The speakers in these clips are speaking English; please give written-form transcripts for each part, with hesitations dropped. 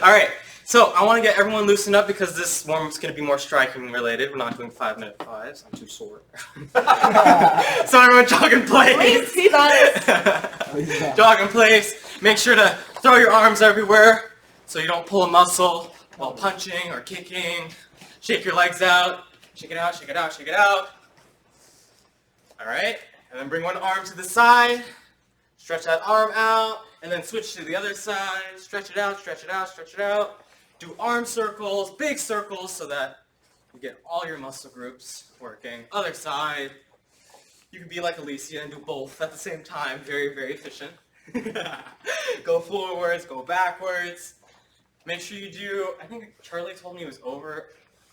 Alright, so I want to get everyone loosened up because this warm-up's going to be more striking related. We're not doing 5-minute fives. I'm too sore. So everyone jog in place. Please, honest. Jog in place. Make sure to throw your arms everywhere so you don't pull a muscle while punching or kicking. Shake your legs out. Shake it out, shake it out, shake it out. Alright, and then bring one arm to the side. Stretch that arm out, and then switch to the other side. Stretch it out, stretch it out, stretch it out. Do arm circles, big circles, so that you get all your muscle groups working. Other side. You can be like Alicia and do both at the same time. Very, very efficient. Go forwards, go backwards. Make sure you do, I think Charlie told me it was over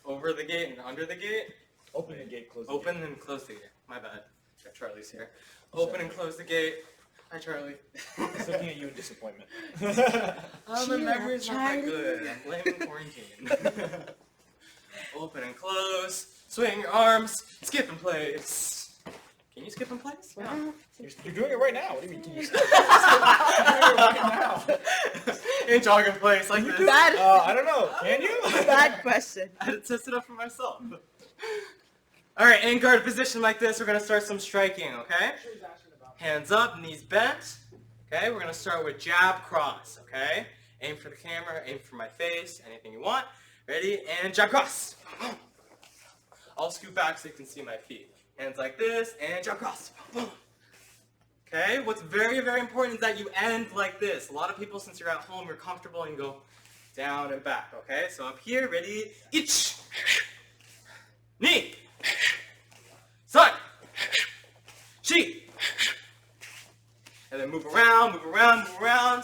the gate and under the gate. Open the gate, close the Open and close the gate. My bad. Got Charlie's here. Open and close the gate. Hi, Charlie. He's looking at you in disappointment. Oh, the memory's not that good. I'm blaming quarantine. Open and close. Swing your arms. Skip in place. Can you skip in place? No. You're doing it right now. What do you mean? Can you stop? You're doing it right now. And jog in place like this. I don't know. Can you? Bad question. I had to test it up for myself. Alright, in guard position like this, we're going to start some striking, okay? Hands up, knees bent. Okay, we're going to start with jab, cross, okay? Aim for the camera, aim for my face, anything you want. Ready? And jab, cross. I'll scoot back so you can see my feet. Hands like this, and jab, cross. Okay, what's very, very important is that you end like this. A lot of people, since you're at home, you're comfortable and you go down and back, okay? So up here, ready? Ich. Knee. Sun. Chi. And then move around, move around, move around.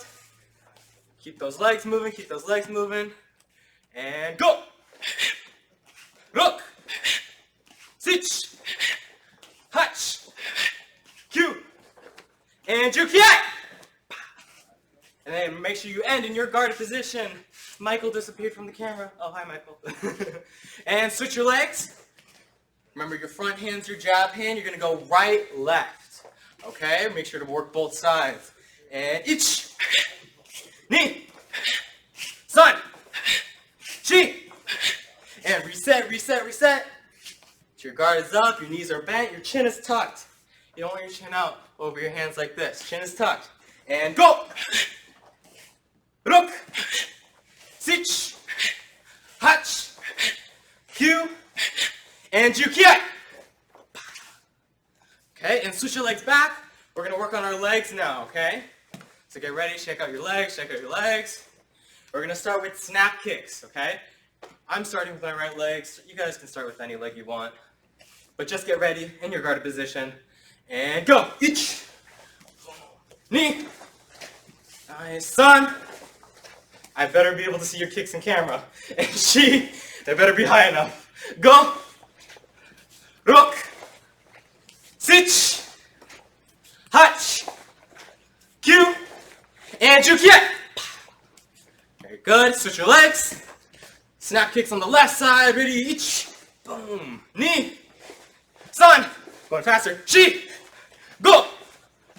Keep those legs moving, keep those legs moving. And go! Look! Sich! Hutch! Q! And Jukiai! And then make sure you end in your guarded position. Michael disappeared from the camera. Oh, hi, Michael. And switch your legs. Remember, your front hand's your jab hand. You're going to go right, left. Okay, make sure to work both sides. And ich, knee, sun, chi, and reset, reset, reset. Your guard is up, your knees are bent, your chin is tucked. You don't want your chin out over your hands like this. Chin is tucked. And go! Ruk, sich, hach, Q, and jukiai. Okay, and switch your legs back. We're going to work on our legs now, okay? So get ready, shake out your legs, shake out your legs. We're going to start with snap kicks, okay? I'm starting with my right leg. You guys can start with any leg you want. But just get ready in your guarded position. And go! Ich! Knee! Nice, son! I better be able to see your kicks in camera. And she, they better be high enough. Go! Ruk! Sich, hach, Q, and jukiai. Very good. Switch your legs. Snap kicks on the left side. Ready? Ich, boom. Knee, sun. Going faster. Chi, go,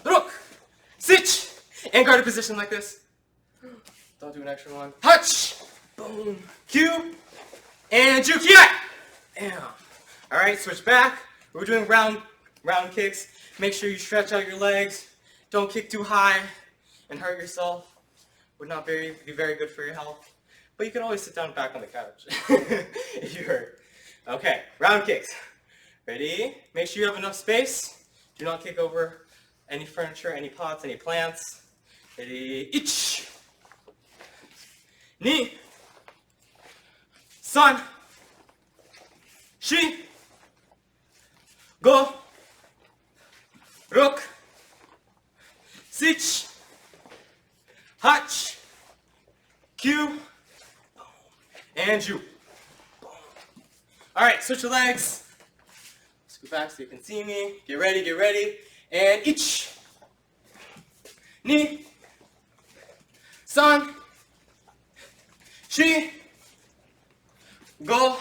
ruk, sich, and guarded position like this. Don't do an extra one. Hach, boom. Q, and jukiai. All right. Switch back. We're doing round kicks. Make sure you stretch out your legs. Don't kick too high and hurt yourself. Would not be very good for your health. But you can always sit down back on the couch if you hurt. Okay, round kicks. Ready? Make sure you have enough space. Do not kick over any furniture, any pots, any plants. Ready? Ich. Knee. Sun. Shi. Go. Ruk, sich, hach, Q, and ju. Alright, switch your legs. Scoot back so you can see me. Get ready, get ready. And ich, knee, sun, chi, go.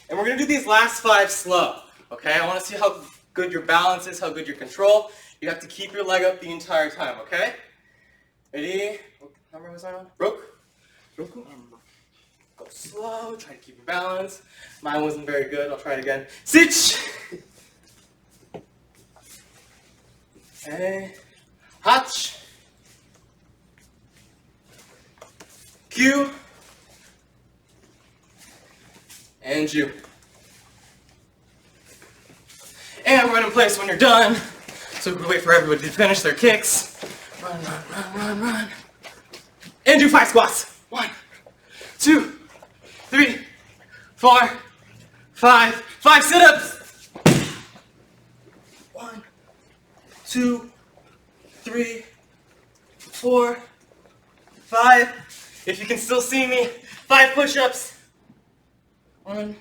And we're going to do these last 5 slow. Okay, I want to see how good your balance is, how good your control. You have to keep your leg up the entire time, okay? Ready? What number was I on? Ruk, Go slow, try to keep your balance. Mine wasn't very good, I'll try it again. Sit! Okay. Hutch. Q. And Ju. And run in place when you're done. So we can wait for everybody to finish their kicks. Run, run, run, run, run. And do 5 squats. 1, 2, 3, 4, 5. 5 sit-ups. 1, 2, 3, 4, 5. If you can still see me, 5 push-ups. 1,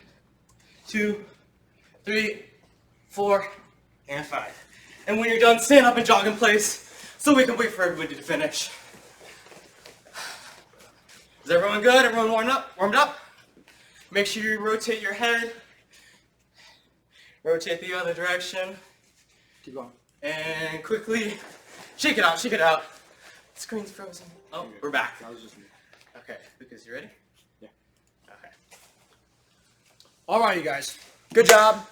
2, 3, 4, and 5. And when you're done, stand up and jog in place so we can wait for everybody to finish. Is everyone good? Everyone warmed up? Make sure you rotate your head. Rotate the other direction. Keep going. And quickly shake it out, shake it out. The screen's frozen. Oh, we're back. That was just me. Okay, Lucas, you ready? Yeah. Okay. All right, you guys. Good job.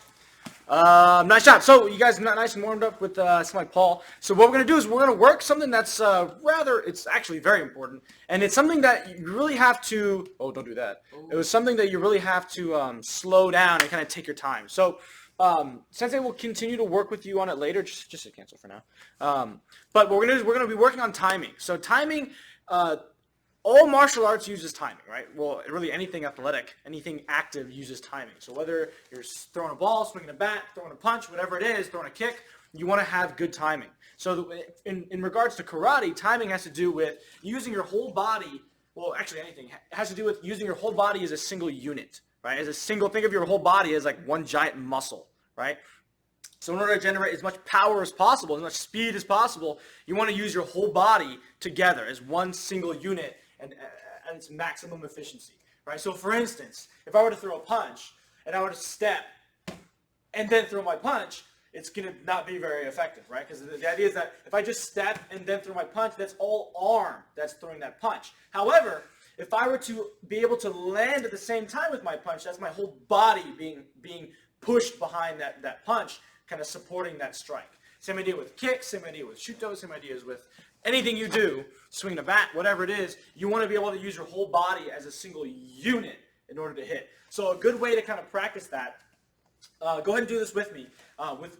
Nice job. So you guys got nice and warmed up with something like Paul. So what we're going to do is we're going to work something that's it's actually very important. And it's something that you really have to, oh, don't do that. It was something that you really have to slow down and kind of take your time. So Sensei will continue to work with you on it later. Just hit cancel for now. But what we're going to do is we're going to be working on timing. So timing, all martial arts uses timing, right? Well, really anything athletic, anything active uses timing. So whether you're throwing a ball, swinging a bat, throwing a punch, whatever it is, throwing a kick, you want to have good timing. So in regards to karate, timing has to do with using your whole body. Well, actually anything. It has to do with using your whole body as a single unit, right? As a single, think of your whole body as like one giant muscle, right? So in order to generate as much power as possible, as much speed as possible, you want to use your whole body together as one single unit and at its maximum efficiency, right? So for instance, if I were to throw a punch and I were to step and then throw my punch, it's going to not be very effective, right? Because the idea is that if I just step and then throw my punch, that's all arm that's throwing that punch. However, if I were to be able to land at the same time with my punch, that's my whole body being pushed behind that punch, kind of supporting that strike. Same idea with kicks, same idea with shuto, same ideas with anything you do, swing a bat, whatever it is, you want to be able to use your whole body as a single unit in order to hit. So a good way to kind of practice that, go ahead and do this with me,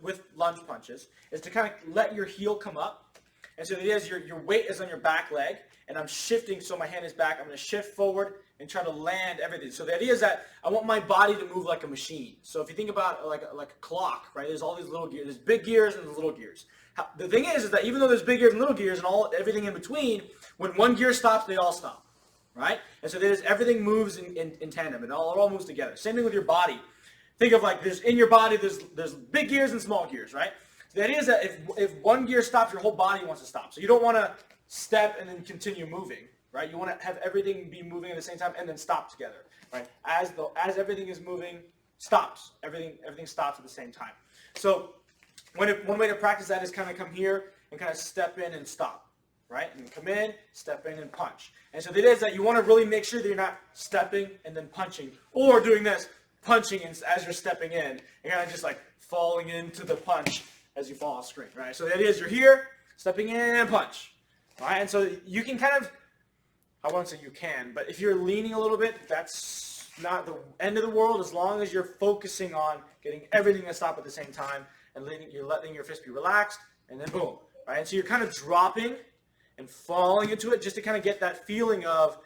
with lunge punches, is to kind of let your heel come up. And so the idea is your weight is on your back leg, and I'm shifting so my hand is back. I'm going to shift forward and try to land everything. So the idea is that I want my body to move like a machine. So if you think about like a clock, right? There's all these little gears. There's big gears and there's little gears. The thing is that even though there's big gears and little gears and everything in between, when one gear stops, they all stop, right? And so everything moves in tandem, and it all moves together. Same thing with your body. Think of like in your body, there's big gears and small gears, right? The idea is that if one gear stops, your whole body wants to stop. So you don't want to step and then continue moving, right? You want to have everything be moving at the same time and then stop together, right? As everything is moving, stops. Everything stops at the same time. So one way to practice that is kind of come here and kind of step in and stop, right? And come in, step in, and punch. And so the idea is that you want to really make sure that you're not stepping and then punching, or doing this, punching as you're stepping in, and kind of just like falling into the punch as you fall off screen, right? So the idea is you're here, stepping in, and punch, right? And so you can kind of, I won't say you can, but if you're leaning a little bit, that's not the end of the world, as long as you're focusing on getting everything to stop at the same time, and you're letting your fist be relaxed, and then boom, right? And so you're kind of dropping and falling into it just to kind of get that feeling of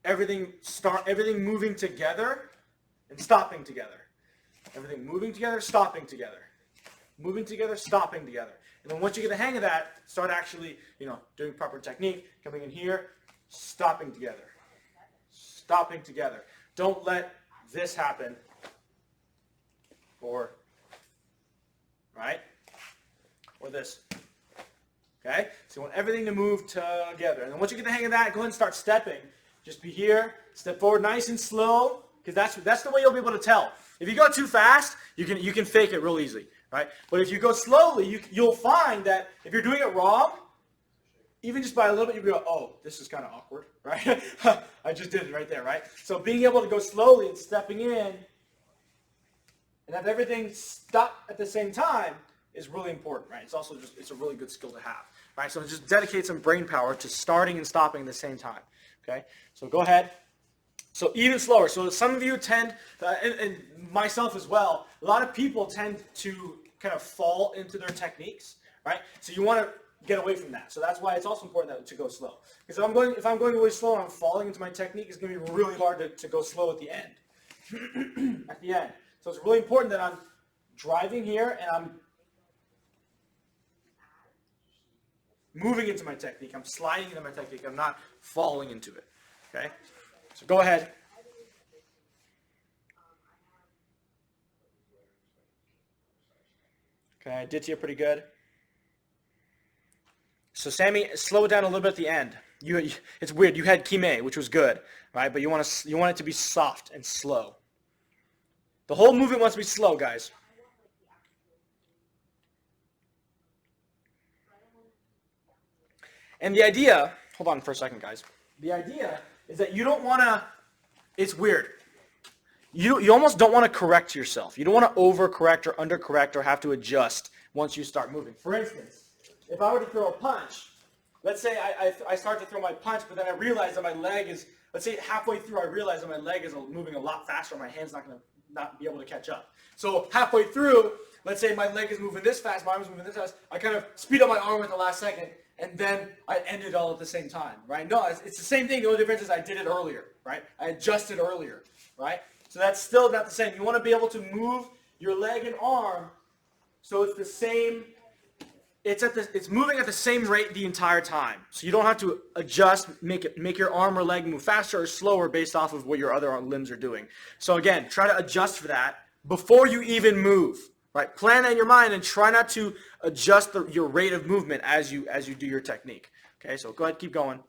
everything moving together and stopping together. Everything moving together, stopping together. Moving together, stopping together. And then once you get the hang of that, start actually, doing proper technique, coming in here, stopping together. Stopping together. Don't let this happen, or right? Or this. Okay? So you want everything to move together. And then once you get the hang of that, go ahead and start stepping. Just be here, step forward nice and slow, because that's the way you'll be able to tell. If you go too fast, you can fake it real easily, right? But if you go slowly, you'll find that if you're doing it wrong, even just by a little bit, you go, oh, this is kind of awkward, right? I just did it right there, right? So being able to go slowly and stepping in and have everything stop at the same time is really important, right? It's also just, it's a really good skill to have, right? So just dedicate some brain power to starting and stopping at the same time, okay? So go ahead. So even slower. So some of you tend, and myself as well, a lot of people tend to kind of fall into their techniques, right? So you want to get away from that. So that's why it's also important to go slow. Because if I'm going really slow and I'm falling into my technique, it's going to be really hard to go slow at the end. At the end. So it's really important that I'm driving here and I'm moving into my technique. I'm sliding into my technique. I'm not falling into it. Okay? So go ahead. Okay, I did to you pretty good. So Sammy, slow it down a little bit at the end. It's weird. You had kime, which was good, right? But you want it to be soft and slow. The whole movement wants to be slow, guys. And the idea, hold on for a second, guys. The idea is that you don't want to, it's weird. You almost don't want to correct yourself. You don't want to overcorrect or undercorrect or have to adjust once you start moving. For instance, if I were to throw a punch, let's say I start to throw my punch, but then I realize that my leg is, let's say halfway through I realize that my leg is moving a lot faster, my hand's not going to not be able to catch up. So halfway through, let's say my leg is moving this fast, my arm is moving this fast, I kind of speed up my arm at the last second, and then I end it all at the same time, right? No, it's the same thing. The only difference is I did it earlier, right? I adjusted earlier, right? So that's still not the same. You want to be able to move your leg and arm so it's the same, it's moving at the same rate the entire time. So you don't have to adjust, make your arm or leg move faster or slower based off of what your other limbs are doing. So again, try to adjust for that before you even move. Right? Plan that in your mind and try not to adjust your rate of movement as you do your technique. Okay, so go ahead, keep going.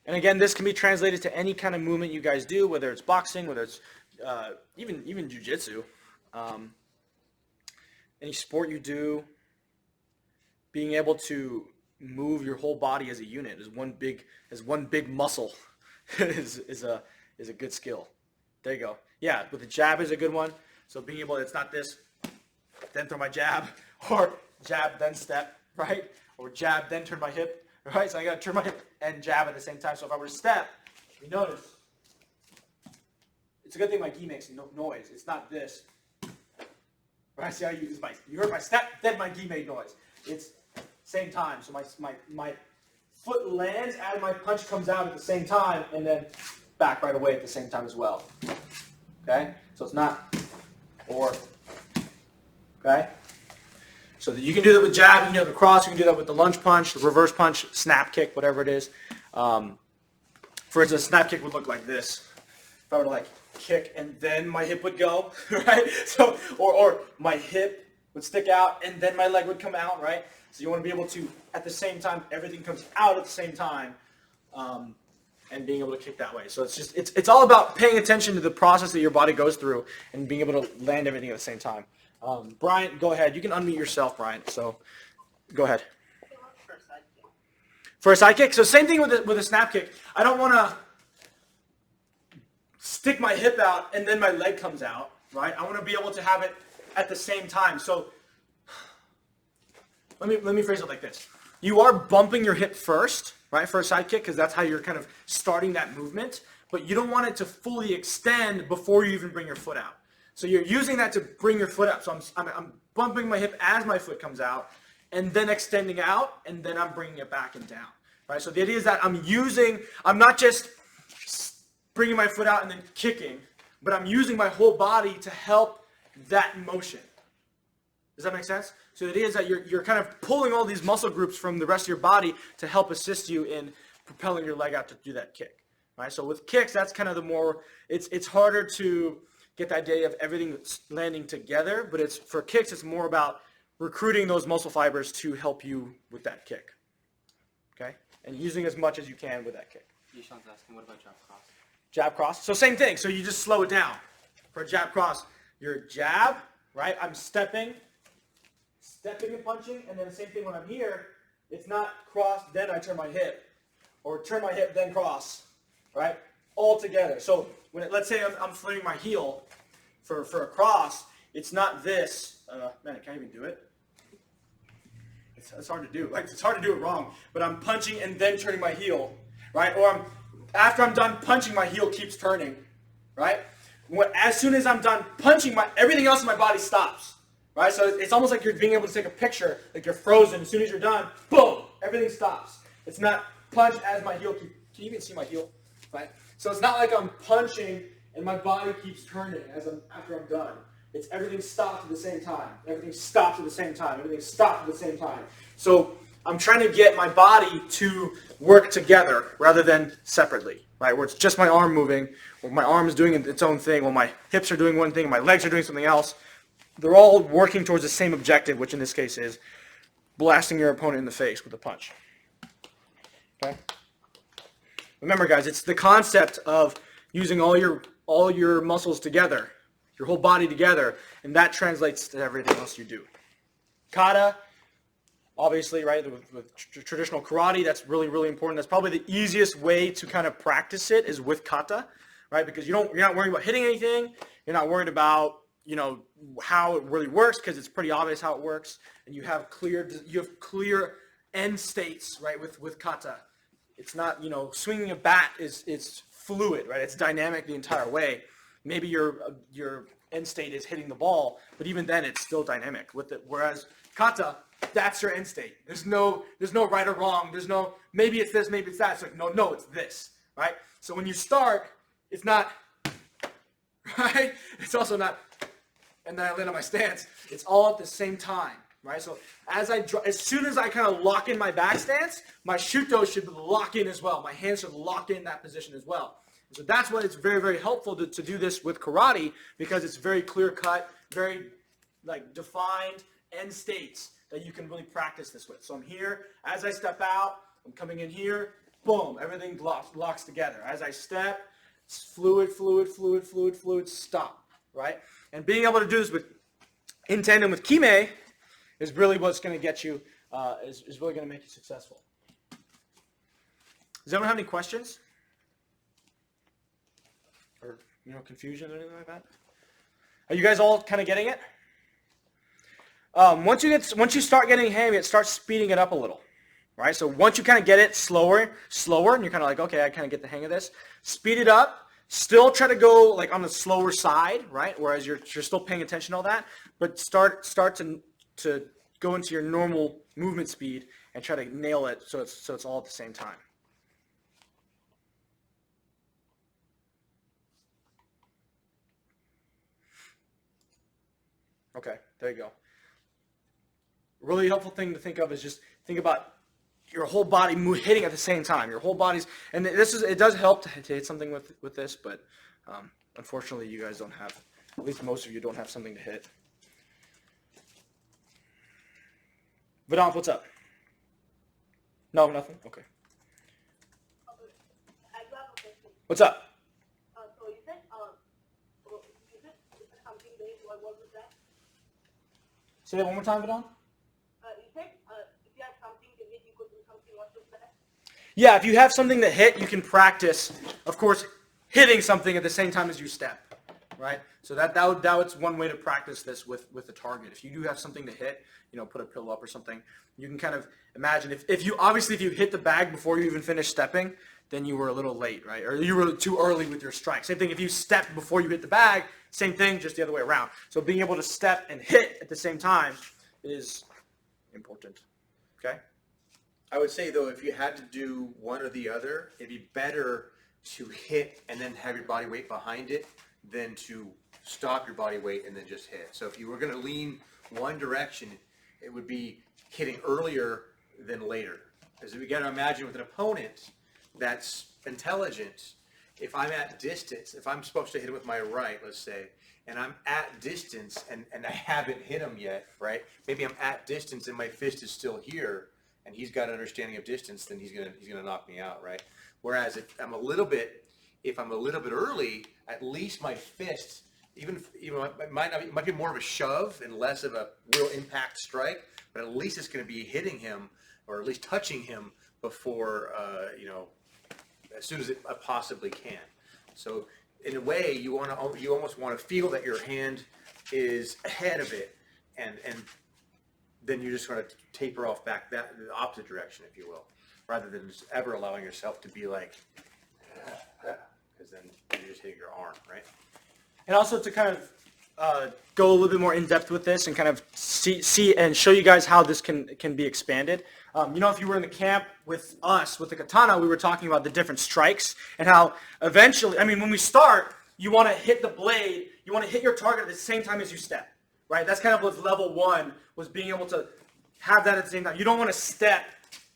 And again, this can be translated to any kind of movement you guys do, whether it's boxing, whether it's even jiu-jitsu. Any sport you do, being able to move your whole body as a unit as one big muscle is a good skill. There you go. Yeah, with the jab is a good one. So being able, it's not this, then throw my jab, or jab then step, right? Or jab then turn my hip, right? So I got to turn my hip and jab at the same time. So if I were to step, you notice it's a good thing my gi makes no noise. It's not this. Right? See how you heard my step, then my gi made noise. It's same time. So my foot lands and my punch comes out at the same time, and then back right away at the same time as well. Okay? So it's not or. Okay? So you can do that with jab, you can do that with cross, you can do that with the lunge punch, the reverse punch, snap kick, whatever it is. For instance, a snap kick would look like this. If I were to like kick and then my hip would go, right? So, or my hip would stick out and then my leg would come out, right? So you want to be able to, at the same time, everything comes out at the same time, and being able to kick that way. So it's just, it's all about paying attention to the process that your body goes through and being able to land everything at the same time. Brian, go ahead. You can unmute yourself, Brian. So go ahead. For a side kick? So same thing with a snap kick. I don't want to stick my hip out and then my leg comes out, right? I want to be able to have it at the same time. So let me phrase it like this. You are bumping your hip first, right, for a side kick, because that's how you're kind of starting that movement, but you don't want it to fully extend before you even bring your foot out. So you're using that to bring your foot out. So I'm bumping my hip as my foot comes out, and then extending out, and then I'm bringing it back and down, right? So the idea is that I'm not just bringing my foot out and then kicking, but I'm using my whole body to help that motion. Does that make sense? So the idea is that you're kind of pulling all these muscle groups from the rest of your body to help assist you in propelling your leg out to do that kick, right? So with kicks, that's kind of the more, it's harder to get the idea of everything landing together, but for kicks, it's more about recruiting those muscle fibers to help you with that kick. okay? And using as much as you can with that kick. Yishan's asking, what about jab cross? Jab cross. So same thing. So you just slow it down. For a jab cross, your jab, right? I'm stepping and punching, and then the same thing when I'm here. It's not cross, then I turn my hip, or turn my hip, then cross, right? All together. So when let's say I'm flaring my heel for a cross, it's not this. Man, I can't even do it. It's hard to do. Like, it's hard to do it wrong. But I'm punching and then turning my heel, right? Or after I'm done punching, my heel keeps turning, right? As soon as I'm done punching, everything else in my body stops, right? So it's almost like you're being able to take a picture, like you're frozen. As soon as you're done, boom, everything stops. It's not punch as my heel keeps. Can you even see my heel? Right? So it's not like I'm punching and my body keeps turning after I'm done. It's everything stops at the same time. Everything stops at the same time. Everything stops at the same time. So I'm trying to get my body to work together rather than separately, right? Where it's just my arm moving, or my arm is doing its own thing, while my hips are doing one thing, my legs are doing something else. They're all working towards the same objective, which in this case is blasting your opponent in the face with a punch. Okay? Remember, guys, it's the concept of using all your muscles together, your whole body together, and that translates to everything else you do. Kata, obviously, right, with traditional karate, that's really, really important. That's probably the easiest way to kind of practice it is with kata, right? Because you're not worried about hitting anything. You're not worried about, how it really works, because it's pretty obvious how it works, and you have clear end states, right, with kata. It's not, swinging a bat is fluid, right? It's dynamic the entire way. Maybe your end state is hitting the ball, but even then it's still dynamic with it. Whereas kata, that's your end state. There's no right or wrong. There's no maybe it's this, maybe it's that. It's like no, it's this, right? So when you start, it's not right. It's also not, and then I land on my stance. It's all at the same time, right? So as soon as I kind of lock in my back stance, my shuto should lock in as well. My hands should lock in that position as well. So that's why it's very, very helpful to do this with karate, because it's very clear-cut, very defined end states that you can really practice this with. So I'm here. As I step out, I'm coming in here. Boom, everything locks together. As I step, it's fluid, stop, right? And being able to do this in tandem with kime is really what's going to get you, is really going to make you successful. Does anyone have any questions? Or confusion or anything like that? Are you guys all kind of getting it? Once you start getting hang of it, it starts speeding it up a little, right? So once you kind of get it slower, and you're kind of like, okay, I kind of get the hang of this. Speed it up. Still try to go on the slower side, right? Whereas you're still paying attention to all that, but start to go into your normal movement speed and try to nail it so it's all at the same time. Okay, there you go. Really helpful thing to think of is just think about your whole body hitting at the same time. Your whole body's, and it does help to hit something with this, but unfortunately you guys don't have, at least most of you don't have something to hit. Vedant, what's up? No, nothing? Okay. I do have a question. What's up? So you said something very what was that? Say that one more time, Vedant? You said if you have something to hit, you could do something. What was that? Yeah, if you have something to hit, you can practice, of course, hitting something at the same time as you step, right? So that's one way to practice this with the target. If you do have something to hit, put a pillow up or something, you can kind of imagine if you hit the bag before you even finish stepping, then you were a little late, right? Or you were too early with your strike. Same thing if you stepped before you hit the bag, same thing, just the other way around. So being able to step and hit at the same time is important, okay? I would say, though, if you had to do one or the other, it'd be better to hit and then have your body weight behind it than to stop your body weight and then just hit. So if you were going to lean one direction, it would be hitting earlier than later. Because we got to imagine with an opponent that's intelligent, if I'm at distance, if I'm supposed to hit him with my right, let's say, and I'm at distance and I haven't hit him yet, right? Maybe I'm at distance and my fist is still here, and he's got an understanding of distance, then he's gonna knock me out, right? Whereas if I'm a little bit early, at least my fist, even it might be more of a shove and less of a real impact strike, but at least it's going to be hitting him or at least touching him before as soon as it possibly can. So in a way, you almost want to feel that your hand is ahead of it, and then you're just going to taper off back the opposite direction, if you will, rather than just ever allowing yourself to be like, because then you're just hitting your arm, right? And also to kind of go a little bit more in depth with this and kind of see and show you guys how this can be expanded. If you were in the camp with us with the katana, we were talking about the different strikes and how eventually, when we start, you want to hit the blade, you want to hit your target at the same time as you step, right? That's kind of what level 1 was, being able to have that at the same time. You don't want to step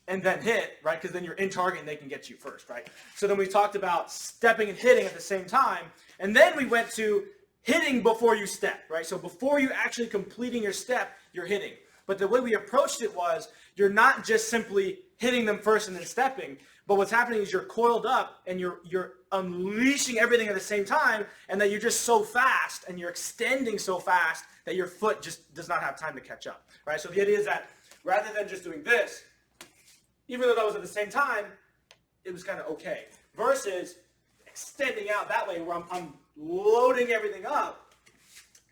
and then hit, right? Because then you're in target and they can get you first, right? So then we talked about stepping and hitting at the same time, and then we went to hitting before you step, right? So before you actually completing your step, you're hitting. But the way we approached it was, you're not just simply hitting them first and then stepping, but what's happening is you're coiled up and you're unleashing everything at the same time, and that you're just so fast and you're extending so fast that your foot just does not have time to catch up, right? So the idea is that rather than just doing this, even though that was at the same time, it was kind of okay. Versus extending out that way where I'm loading everything up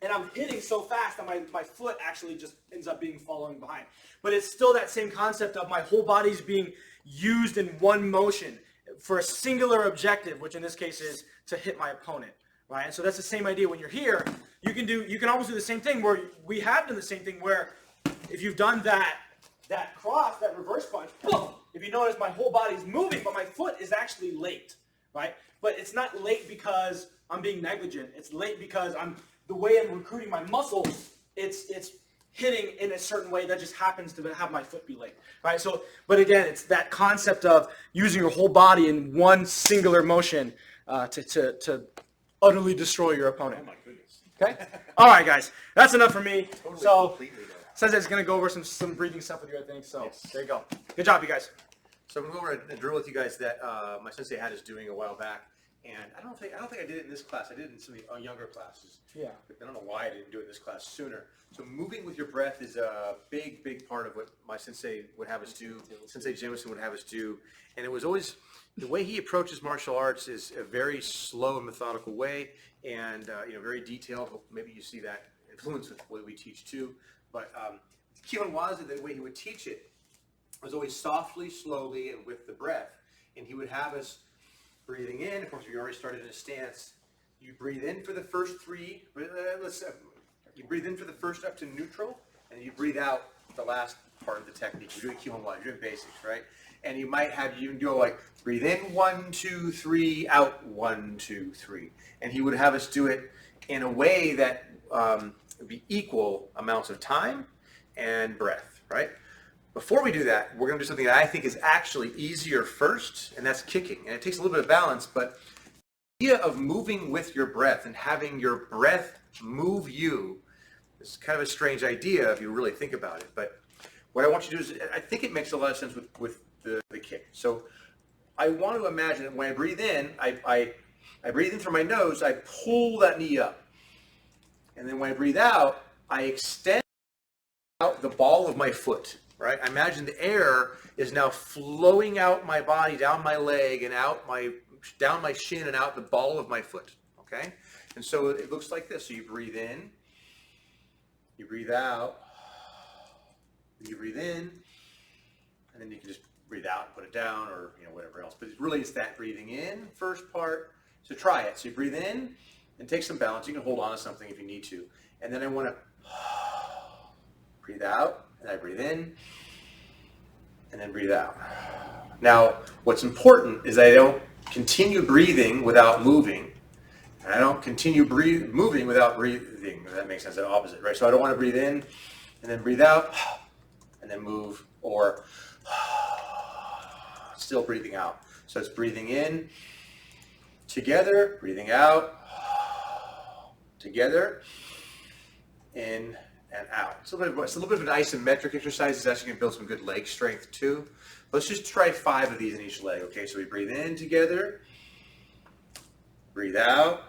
and I'm hitting so fast that my foot actually just ends up being following behind. But it's still that same concept of my whole body's being used in one motion for a singular objective, which in this case is to hit my opponent, right? And so that's the same idea. When you're here, you can almost do the same thing, where we have done the same thing, where if you've done that cross, that reverse punch, boom, if you notice, my whole body's moving, but my foot is actually late, right? But it's not late because I'm being negligent. It's late because the way I'm recruiting my muscles, it's hitting in a certain way that just happens to have my foot be late, right? So, but again, it's that concept of using your whole body in one singular motion to utterly destroy your opponent. Oh my goodness. Okay? All right, guys. That's enough for me. Totally, So, completely though. Sensei's going to go over some breathing stuff with you, I think. So, Yes. There you go. Good job, you guys. So I'm going to go over a drill with you guys that my sensei had us doing a while back, and I don't think I did it in this class. I did it in some of the younger classes. Yeah. But I don't know why I didn't do it in this class sooner. So moving with your breath is a big part of what my sensei would have us do. Sensei Jameson would have us do, and it was always the way he approaches martial arts is a very slow and methodical way, and very detailed. Maybe you see that influence with the way we teach too. But Kihon Waza, the way he would teach it, was always softly, slowly, and with the breath. And he would have us breathing in. Of course, we already started in a stance. You breathe in for the first three. You breathe in for the first up to neutral, and you breathe out the last part of the technique. You're doing Kihon Waza, you're doing basics, right? And you might have you go like breathe in 1, 2, 3, out 1, 2, 3, and he would have us do it in a way that would be equal amounts of time and breath, right? Before we do that, we're going to do something that I think is actually easier first, and that's kicking. And it takes a little bit of balance, but the idea of moving with your breath and having your breath move you is kind of a strange idea if you really think about it. But what I want you to do is, I think it makes a lot of sense with the kick. So I want to imagine that when I breathe in, I breathe in through my nose, I pull that knee up. And then when I breathe out, I extend out the ball of my foot. Right? I imagine the air is now flowing out my body, down my leg, and down my shin and out the ball of my foot. Okay? And so it looks like this. So you breathe in, you breathe out, you breathe in, and then you can just breathe out and put it down, or whatever else. But really it's that breathing in first part. So try it. So you breathe in and take some balance. You can hold on to something if you need to. And then I want to breathe out. And I breathe in, and then breathe out. Now, what's important is I don't continue breathing without moving, and I don't continue moving without breathing, if that makes sense, the opposite, right? So I don't want to breathe in, and then breathe out, and then move, or still breathing out. So it's breathing in, together, breathing out, together, in, and out. It's a little bit of an isometric exercise. It's actually going to build some good leg strength too. Let's just try 5 of these in each leg. Okay, so we breathe in together, breathe out,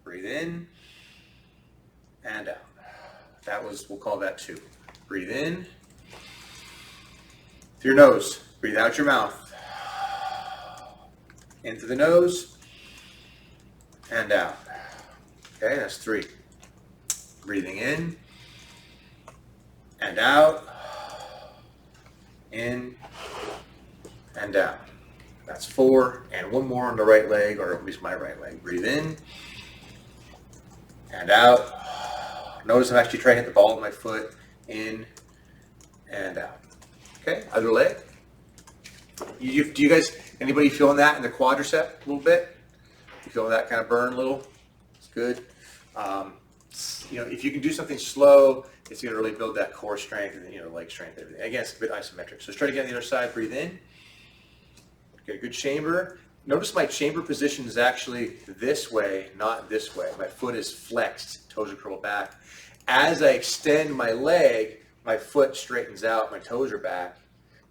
breathe in, and out. We'll call that 2. Breathe in through your nose, breathe out your mouth. In through the nose, and out. Okay, that's 3. Breathing in, and out, in, and out. That's 4, and 1 more on the right leg, or at least my right leg. Breathe in, and out. Notice I'm actually trying to hit the ball with my foot, in, and out. Okay, other leg. Do you guys, anybody feeling that in the quadricep a little bit? You feel that kind of burn a little? It's good. If you can do something slow, it's going to really build that core strength and leg strength and everything. Again, it's a bit isometric. So let's try to get on the other side. Breathe in. Get a good chamber. Notice my chamber position is actually this way, not this way. My foot is flexed, toes are curled back. As I extend my leg, my foot straightens out, my toes are back,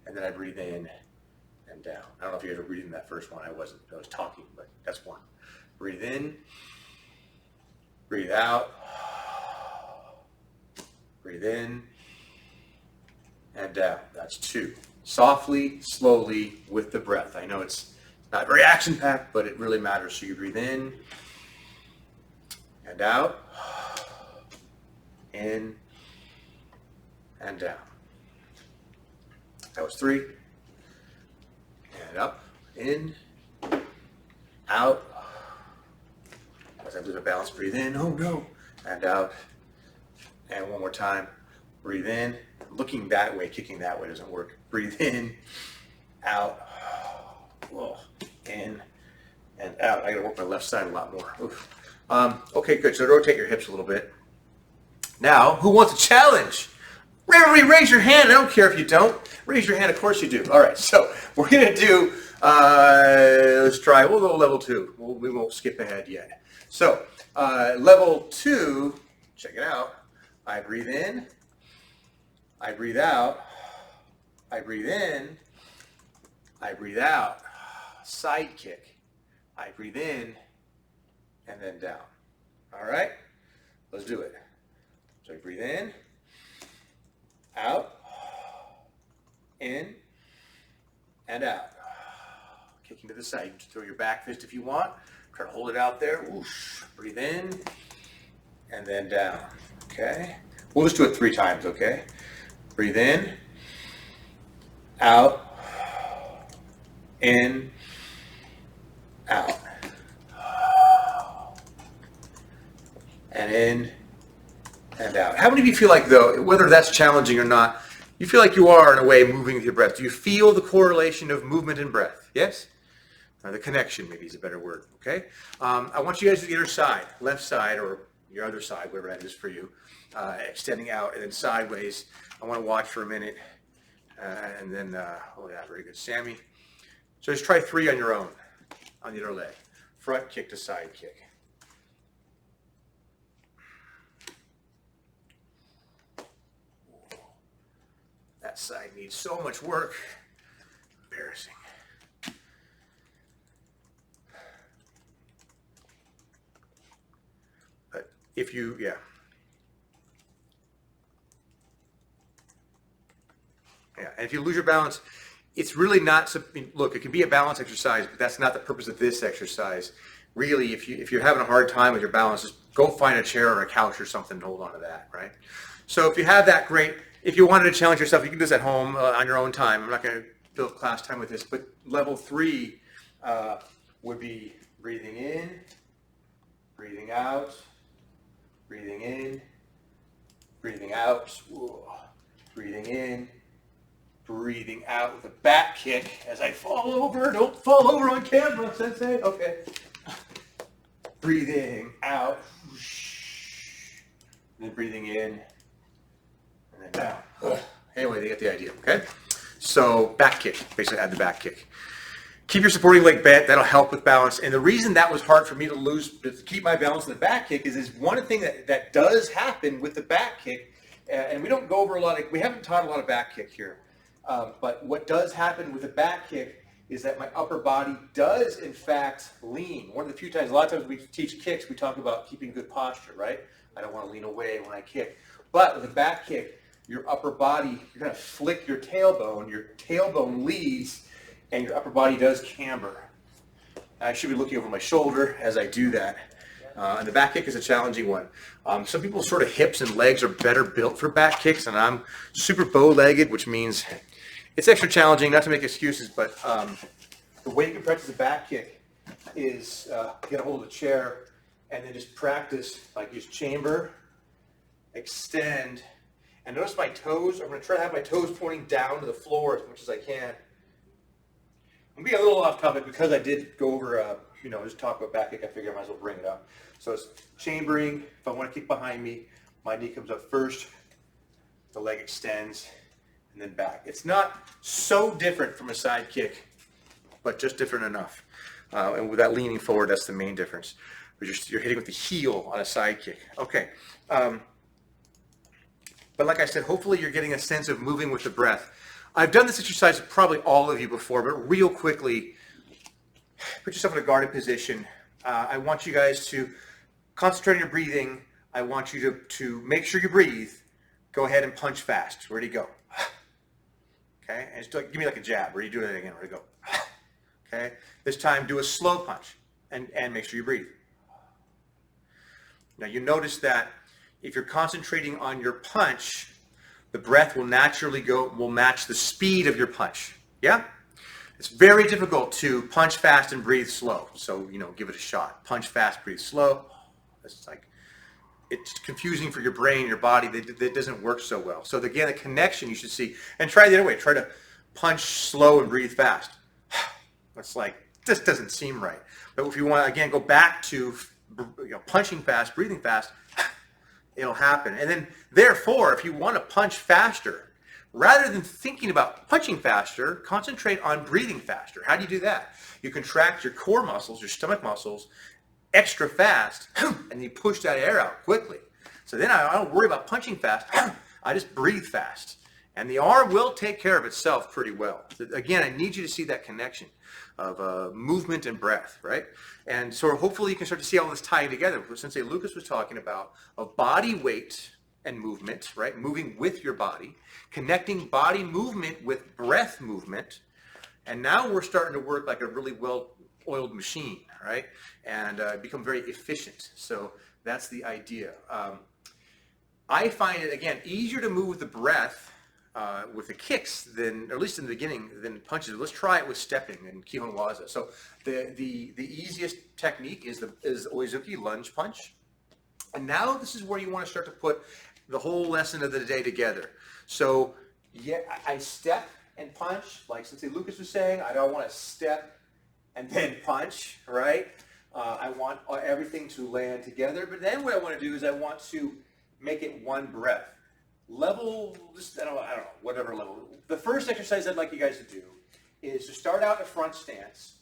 and then I breathe in and down. I don't know if you guys were breathing that first one. I was talking, but that's 1. Breathe in, breathe out, breathe in, and down. That's 2. Softly, slowly, with the breath. I know it's not very action-packed, but it really matters. So you breathe in and out, in and down. That was 3. And up, in, out. As I lose my balance, breathe in, oh no, and out. And 1 more time, breathe in. Looking that way, kicking that way doesn't work. Breathe in, out, in, and out. I gotta work my left side a lot more. Oof. Okay, good. So rotate your hips a little bit. Now, who wants a challenge? Everybody raise your hand. I don't care if you don't. Raise your hand. Of course you do. All right, so we're going to do, let's try, we'll go level 2. We won't skip ahead yet. So, level 2, check it out. I breathe in. I breathe out. I breathe in. I breathe out. Side kick. I breathe in and then down. All right? Let's do it. So I breathe in, out, in, and out. Kicking to the side. You can throw your back fist if you want. Try to hold it out there. Whoosh. Breathe in, and then down. Okay? We'll just do it 3 times, okay? Breathe in, out, in, out. And in, and out. How many of you feel like, though, whether that's challenging or not, you feel like you are, in a way, moving with your breath? Do you feel the correlation of movement and breath? Yes? The connection, maybe, is a better word, okay? I want you guys to the other side, left side, or your other side, wherever that is for you, extending out and then sideways. I want to watch for a minute, and then, oh yeah, very good. Sammy. So just try 3 on your own, on the other leg. Front kick to side kick. That side needs so much work. Embarrassing. But if you, yeah. Yeah, and if you lose your balance, it's really not, look, it can be a balance exercise, but that's not the purpose of this exercise. Really, if you're having a hard time with your balance, just go find a chair or a couch or something and hold on to that, right? So if you have that, great. If you wanted to challenge yourself, you can do this at home on your own time. I'm not going to build class time with this, but level 3 would be breathing in, breathing out, breathing in, breathing out, breathing in, breathing out with a back kick as I fall over. Don't fall over on camera, sensei. Okay. Breathing out, and then breathing in, and then down. Anyway, they get the idea, okay? So back kick, basically add the back kick. keep your supporting leg bent. That'll help with balance. And the reason that was hard for me to keep my balance in the back kick is one thing that does happen with the back kick, and we don't go over we haven't taught a lot of back kick here. But what does happen with the back kick is that my upper body does, in fact, lean. One of the few times, a lot of times we teach kicks, we talk about keeping good posture, right? I don't want to lean away when I kick. But with a back kick, your upper body, you're going to flick your tailbone leads, and your upper body does camber. I should be looking over my shoulder as I do that. And the back kick is a challenging one. Some people's sort of hips and legs are better built for back kicks, and I'm super bow-legged, which means it's extra challenging, not to make excuses, but the way you can practice a back kick is get a hold of the chair and then just practice, like just chamber, extend, and notice my toes. I'm going to try to have my toes pointing down to the floor as much as I can. I'm being a little off topic because I did go over, just talk about back kick. I figured I might as well bring it up. So it's chambering. If I want to kick behind me, my knee comes up first, the leg extends, and then back. It's not so different from a side kick, but just different enough. And with that leaning forward, that's the main difference. You're hitting with the heel on a side kick. Okay. But like I said, hopefully you're getting a sense of moving with the breath. I've done this exercise with probably all of you before, but real quickly, put yourself in a guarded position. I want you guys to concentrate on your breathing. I want you to make sure you breathe. Go ahead and punch fast. Ready to go. Okay, and just give me like a jab. Ready to do it again. Ready to go. Okay, this time do a slow punch and make sure you breathe. Now you notice that if you're concentrating on your punch, the breath will naturally will match the speed of your punch. Yeah? It's very difficult to punch fast and breathe slow. So, give it a shot. Punch fast, breathe slow. It's confusing for your brain, your body. That doesn't work so well. So again, the connection you should see. And try the other way. Try to punch slow and breathe fast. It's like, this doesn't seem right. But if you want to, again, go back to punching fast, breathing fast, it'll happen. And then, therefore, if you want to punch faster, rather than thinking about punching faster, concentrate on breathing faster. How do you do that? You contract your core muscles, your stomach muscles, extra fast, and you push that air out quickly. So then I don't worry about punching fast. I just breathe fast. And the arm will take care of itself pretty well. Again, I need you to see that connection of movement and breath, right? And so hopefully you can start to see all this tying together. Sensei Lucas was talking about of body weight and movement, right? Moving with your body, connecting body movement with breath movement. And now we're starting to work like a really well-oiled machine, right? And become very efficient. So that's the idea. I find it, again, easier to move with the breath with the kicks than, or at least in the beginning, than punches. Let's try it with stepping and Kihon Waza. So the easiest technique is Oizuki lunge punch. And now this is where you want to start to put the whole lesson of the day together. So yeah, I step and punch, like Sensei Lucas was saying. I don't want to step and then punch, right? I want everything to land together. But then what I want to do is I want to make it one breath. Level, I don't know, whatever level. The first exercise I'd like you guys to do is to start out in a front stance.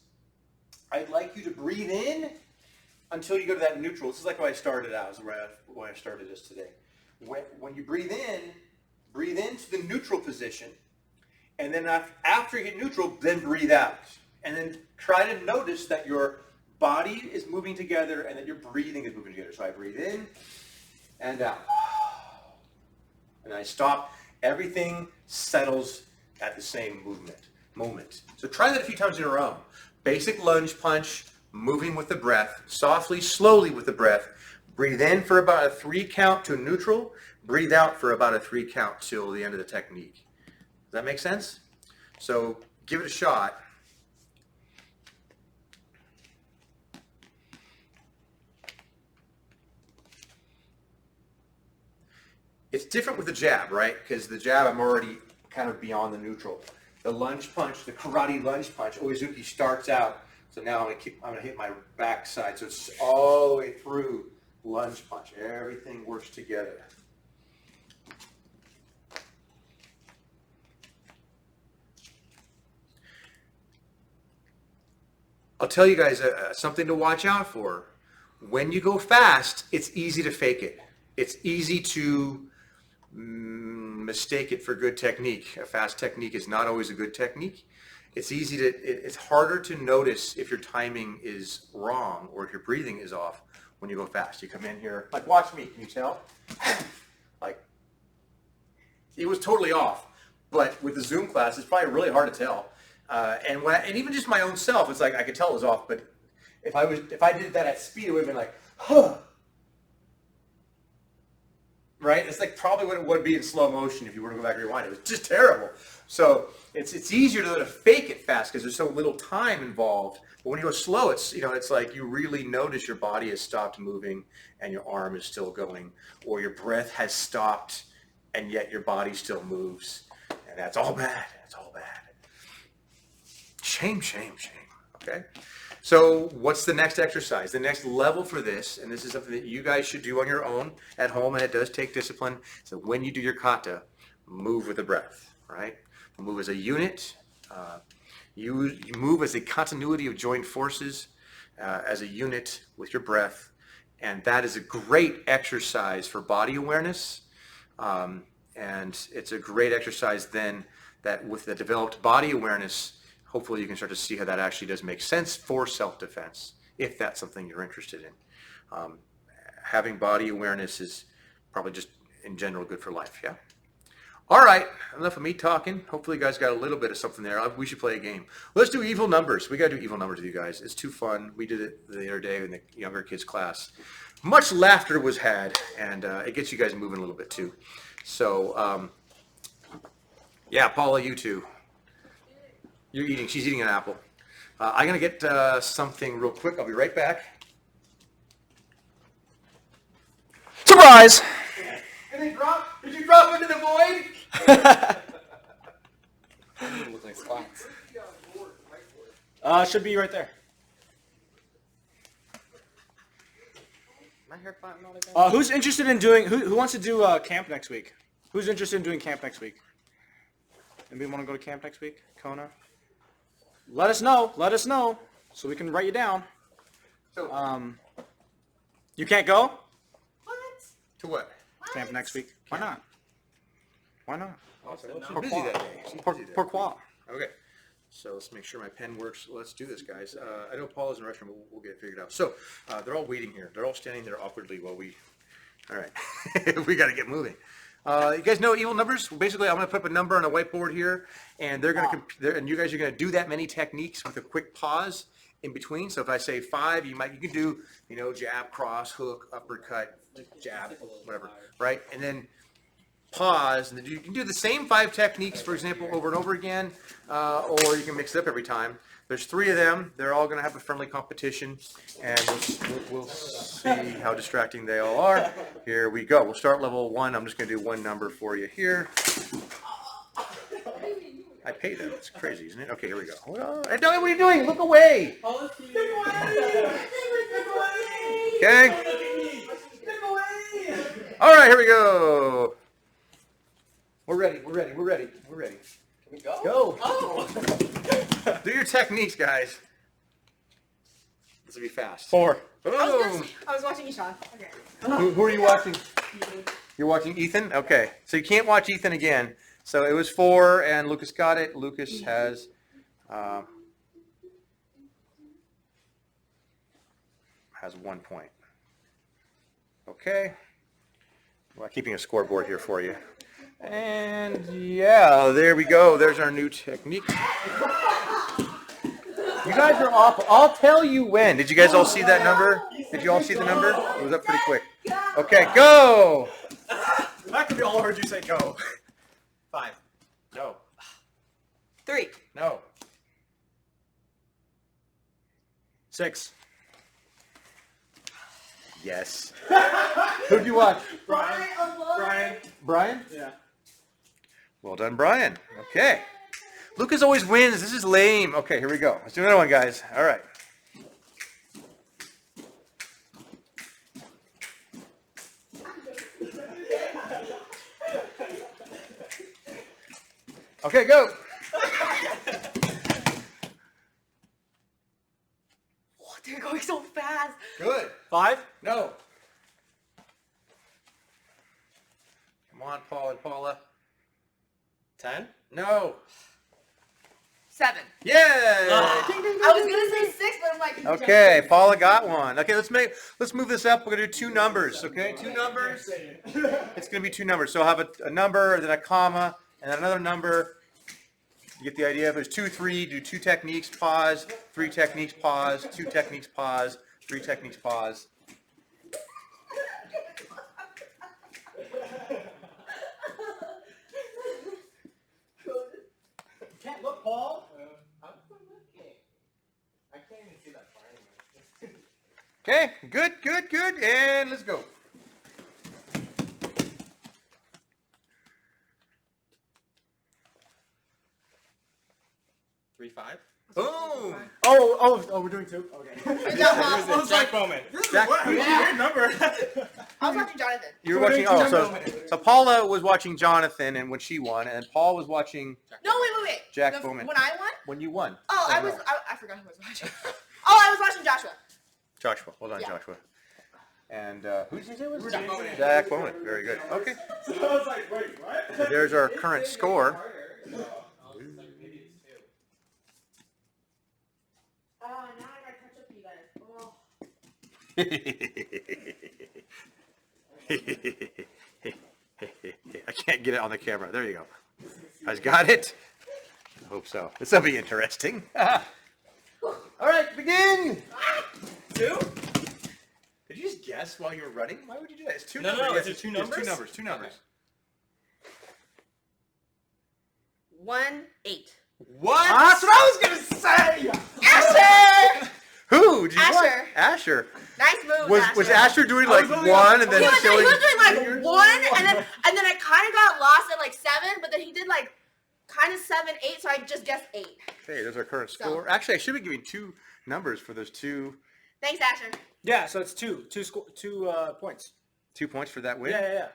I'd like you to breathe in until you go to that neutral. This is like why I started out, this is why I started this today. When you breathe into the neutral position, and then after you hit neutral, then breathe out. And then try to notice that your body is moving together and that your breathing is moving together. So I breathe in and out. And I stop. Everything settles at the same moment. So try that a few times in a row. Basic lunge punch, moving with the breath, softly, slowly with the breath. Breathe in for about a 3 count to neutral. Breathe out for about a 3 count till the end of the technique. Does that make sense? So give it a shot. It's different with the jab, right? Because the jab, I'm already kind of beyond the neutral. The lunge punch, the karate lunge punch, Oizuki starts out. So now I'm gonna hit my back side. So it's all the way through lunge punch. Everything works together. I'll tell you guys something to watch out for. When you go fast, it's easy to fake it. It's easy to mistake it for good technique. A fast technique is not always a good technique. It's harder to notice if your timing is wrong or if your breathing is off when you go fast. You come in here, like watch me, can you tell? Like, it was totally off. But with the Zoom class, it's probably really hard to tell. And even just my own self, it's like I could tell it was off. But if I did that at speed, it would have been like, huh. Right? It's like probably what it would be in slow motion if you were to go back and rewind. It was just terrible. So it's easier to fake it fast because there's so little time involved. But when you go slow, it's like you really notice your body has stopped moving and your arm is still going, or your breath has stopped and yet your body still moves. And that's all bad. That's all bad. Shame, shame, shame. Okay? So what's the next exercise? The next level for this, and this is something that you guys should do on your own at home, and it does take discipline. So when you do your kata, move with the breath, right? Move as a unit. You move as a continuity of joint forces, as a unit with your breath. And that is a great exercise for body awareness. And it's a great exercise then that with the developed body awareness, hopefully you can start to see how that actually does make sense for self-defense, if that's something you're interested in. Having body awareness is probably just in general good for life, yeah? All right, enough of me talking. Hopefully you guys got a little bit of something there. We should play a game. Let's do evil numbers. We got to do evil numbers with you guys. It's too fun. We did it the other day in the younger kids class. Much laughter was had, and it gets you guys moving a little bit too. So, yeah, Paula, you too. You're eating. She's eating an apple. I'm going to get something real quick. I'll be right back. Surprise! Did you drop into the void? Look like spots. Should be right there. My hair flat not again? Who's interested in doing? Who wants to do camp next week? Who's interested in doing camp next week? Anybody want to go to camp next week? Kona? Let us know. Let us know so we can write you down. So, You can't go to what? camp next week. Why not? Why not? She's busy that day. She's busy that day. Pourquoi? Okay. So let's make sure my pen works. Let's do this, guys. I know Paul is in the restroom, but we'll get it figured out. So they're all waiting here. They're all standing there awkwardly while we... All right. We got to get moving. You guys know evil numbers? Basically, I'm going to put up a number on a whiteboard here, and they're going to, and you guys are going to do that many techniques with a quick pause in between. So if I say 5, you can do, jab, cross, hook, uppercut, jab, whatever, right? And then pause, and then you can do the same 5 techniques, for example, over and over again, or you can mix it up every time. There's 3 of them. They're all going to have a friendly competition, and we'll see how distracting they all are. Here we go. We'll start level 1. I'm just going to do one number for you here. I pay them. It's crazy, isn't it? Okay, here we go. What are you doing? Look away. Okay. All right, here we go. We're ready. Can we go? Go. Oh. Do your techniques, guys. This will be fast. 4. Boom. I was watching Ishan. Okay. Who are you watching? You're watching Ethan? Okay. So you can't watch Ethan again. So it was 4, and Lucas got it. Lucas has 1 point. Okay. Well, keeping a scoreboard here for you. And yeah, there we go. There's our new technique. You guys are awful. I'll tell you when. Did you guys all see that number? Did you all see the number? It was up pretty quick. Okay, go. That could be all I heard you say go. 5. No. 3. No. 6. Yes. Who'd you watch? Brian. Brian? Yeah. Well done, Brian. Okay. Lucas always wins. This is lame. Okay, here we go. Let's do another one, guys. All right. Okay, go. going so fast. Good. 5. No. Come on, Paul and Paula. 10. No. 7. Yeah. I was gonna say 6, but I'm like. Okay, Paula got one. Okay, let's move this up. We're gonna do 2 numbers. Okay, 2 numbers. It's gonna be 2 numbers. So I'll have a number, then a comma, and then another number. You get the idea. If there's 2, 3, do 2 techniques, pause. 3 techniques, pause. 2 techniques, pause. 3 techniques, pause. Can't look, Paul. I'm looking. I can't even see that far anyway. Okay, good, and let's go. Three, 5. Boom. Oh, we're doing 2. Okay. Good job, Mom. Who's this? Jack Bowman. Jack, number. I was watching Jonathan. you were watching. Oh, so Paula was watching Jonathan, and when she won, and Paul was watching No, wait. Jack Bowman. When I won? when you won. Oh, Oh, I no. was. I forgot who I was watching. Oh, I was watching Joshua. Joshua. Hold on, Yeah. Joshua. And who did you say was? Jack Bowman. Jack Bowman. Very good. Okay. So I was like, wait, what? So there's our current score. Oh, now I gotta catch up to you guys. Oh. I can't get it on the camera. There you go. You guys got it? I hope so. This will be interesting. All right, begin. 2? Did you just guess while you were running? Why would you do that? It's 2 No, numbers. no, Yes, is it 2 numbers? It's 2 numbers. 1, 8. What? That's what I was gonna say. Asher! Who? Did you watch? Asher. Asher. Nice move, Was Asher doing I like was only 1 and then He was showing? doing like 1, and then I kind of got lost at like 7, but then he did like kind of 7, 8, so I just guessed 8. Okay, there's our current So- score. Actually, I should be giving 2 numbers for those 2 Thanks, Asher. Yeah, so it's 2 points. 2 points for that win. Yeah.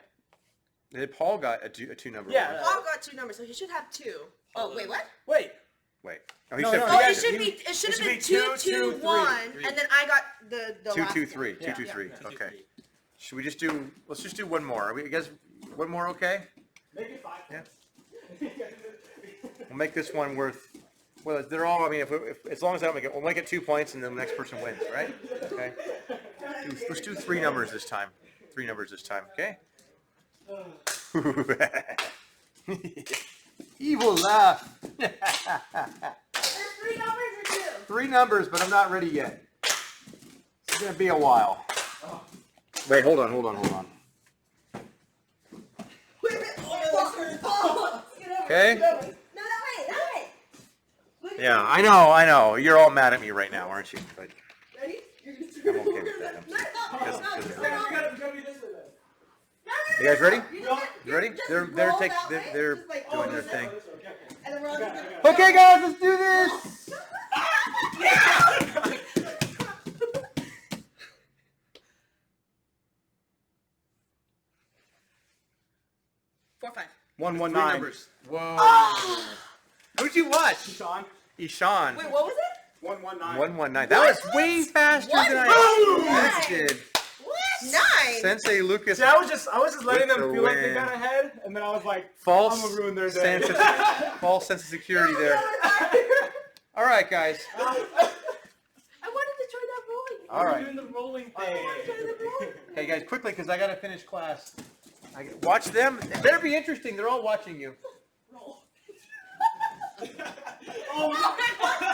Then Paul got a 2 number. Yeah. win. Paul got 2 numbers, so he should have 2. Oh, wait, what? Wait. Wait. Oh, he No, said no, Oh, yeah, it should you- be. It should have should been be 2, 2, 2, 2, 1, 3. and then I got the 2, last 2, one. 3. 2, Yeah. 2, 3. Yeah. Okay. Should we just do? Let's just do one more. Are we, you guys, one more okay? Make it 5 Yeah. points. We'll make this one worth. Well, they're all. I mean, if as long as I don't make it, we'll make it 2 points, and then the next person wins, right? Okay. Let's do 3 numbers this time. 3 numbers this time. Okay. Evil laugh. There's 3 numbers or 2? 3 numbers, but I'm not ready yet. It's gonna be a while. Wait, hold on. Okay. No, that way. Yeah, I know. You're all mad at me right now, aren't you? But Ready? I'm okay with that. I'm sorry. No. We gotta be this way then. You guys ready? You You ready? just They're roll doing that way, just like, their this thing. way, and then we're all just like- Okay, guys, let's do this. Four, 5. 119. numbers. Whoa. Who'd you watch? Sean. Ishan. Wait, what was it? 119. 119. That was way faster than I What? expected. What? 9. Sensei Lucas. See, I was just letting them With the feel like they win. got ahead, and then I was like, False I'm gonna ruin their day. sense of, false sense of security there. All right, guys. I wanted to try that rolling. All right. Doing the rolling I wanted to try thing. that rolling. Hey, guys, quickly, because I got to finish class. Watch them. It better be interesting. They're all watching you. Oh my God.